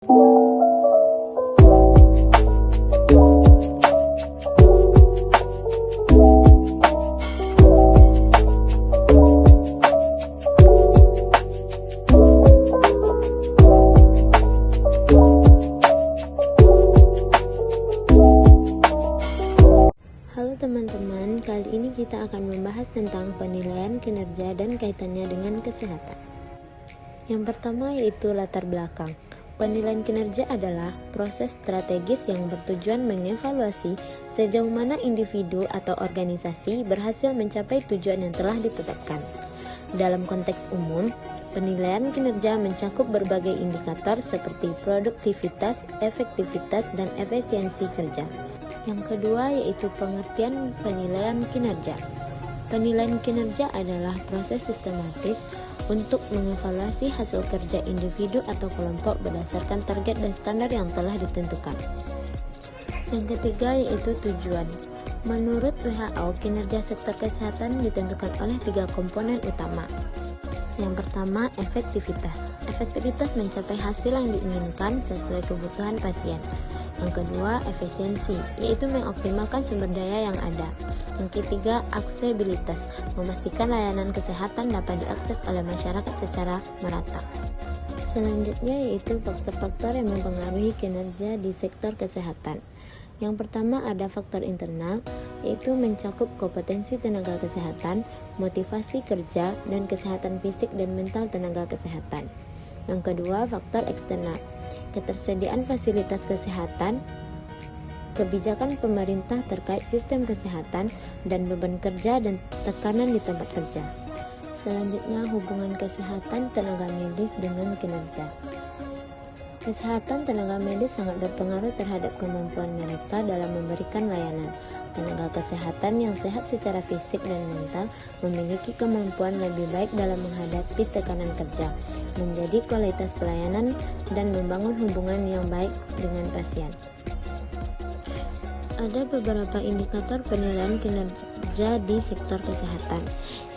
Halo teman-teman, kali ini kita akan membahas tentang penilaian kinerja dan kaitannya dengan kesehatan. Yang pertama yaitu latar belakang. Penilaian kinerja adalah proses strategis yang bertujuan mengevaluasi sejauh mana individu atau organisasi berhasil mencapai tujuan yang telah ditetapkan. Dalam konteks umum, penilaian kinerja mencakup berbagai indikator seperti produktivitas, efektivitas, dan efisiensi kerja. Yang kedua yaitu pengertian penilaian kinerja. Penilaian kinerja adalah proses sistematis untuk mengevaluasi hasil kerja individu atau kelompok berdasarkan target dan standar yang telah ditentukan. Yang ketiga yaitu tujuan. Menurut WHO, kinerja sektor kesehatan ditentukan oleh 3 komponen utama. Yang pertama, efektivitas. Efektivitas mencapai hasil yang diinginkan sesuai kebutuhan pasien. Yang kedua, efisiensi, yaitu mengoptimalkan sumber daya yang ada. Yang ketiga, aksesibilitas, memastikan layanan kesehatan dapat diakses oleh masyarakat secara merata. Selanjutnya yaitu faktor-faktor yang mempengaruhi kinerja di sektor kesehatan. Yang pertama ada faktor internal, yaitu mencakup kompetensi tenaga kesehatan, motivasi kerja, dan kesehatan fisik dan mental tenaga kesehatan. Yang kedua, faktor eksternal, ketersediaan fasilitas kesehatan, kebijakan pemerintah terkait sistem kesehatan, dan beban kerja dan tekanan di tempat kerja. Selanjutnya, hubungan kesehatan tenaga medis dengan kinerja. Kesehatan tenaga medis sangat berpengaruh terhadap kemampuan mereka dalam memberikan layanan. Tenaga kesehatan yang sehat secara fisik dan mental memiliki kemampuan lebih baik dalam menghadapi tekanan kerja, menjaga kualitas pelayanan, dan membangun hubungan yang baik dengan pasien. Ada beberapa indikator penilaian kinerja di sektor kesehatan.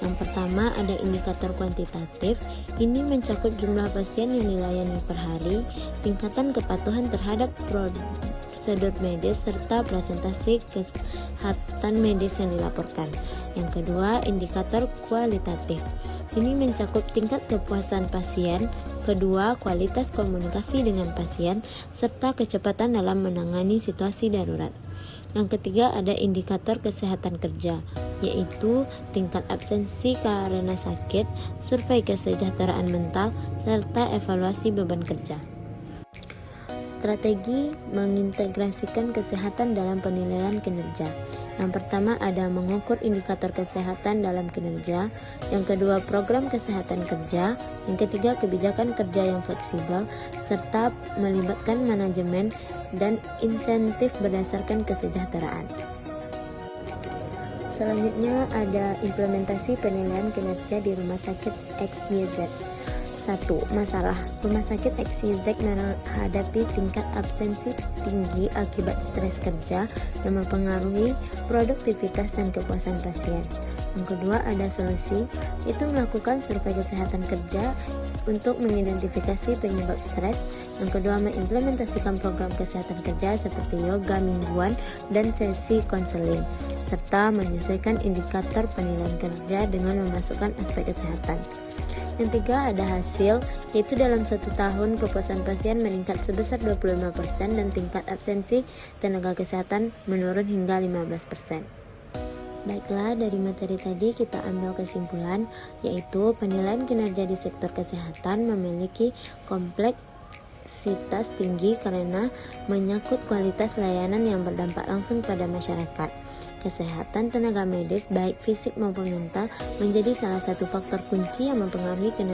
Yang pertama ada indikator kuantitatif. Ini mencakup jumlah pasien yang dilayani per hari, tingkatan kepatuhan terhadap prosedur medis, serta presentasi kesehatan medis yang dilaporkan. Yang kedua, indikator kualitatif. Ini mencakup tingkat kepuasan pasien, kedua, kualitas komunikasi dengan pasien, serta kecepatan dalam menangani situasi darurat. Yang ketiga ada indikator kesehatan kerja, yaitu tingkat absensi karena sakit, survei kesejahteraan mental, serta evaluasi beban kerja. Strategi mengintegrasikan kesehatan dalam penilaian kinerja. Yang pertama ada mengukur indikator kesehatan dalam kinerja. Yang kedua program kesehatan kerja. Yang ketiga kebijakan kerja yang fleksibel, serta melibatkan manajemen dan insentif berdasarkan kesejahteraan. Selanjutnya ada implementasi penilaian kinerja di rumah sakit XYZ. 1. Masalah. Rumah sakit XYZ menghadapi tingkat absensi tinggi akibat stres kerja yang mempengaruhi produktivitas dan kepuasan pasien. Yang kedua ada solusi, yaitu melakukan survei kesehatan kerja untuk mengidentifikasi penyebab stres. Yang kedua mengimplementasikan program kesehatan kerja seperti yoga mingguan dan sesi konseling, serta menyesuaikan indikator penilaian kerja dengan memasukkan aspek kesehatan. Yang tiga ada hasil, yaitu dalam 1 tahun kepuasan pasien meningkat sebesar 25% dan tingkat absensi tenaga kesehatan menurun hingga 15%. Baiklah, dari materi tadi kita ambil kesimpulan, yaitu penilaian kinerja di sektor kesehatan memiliki kompleksitas tinggi karena menyangkut kualitas layanan yang berdampak langsung pada masyarakat. Kesehatan tenaga medis baik fisik maupun mental menjadi salah satu faktor kunci yang mempengaruhi kinerja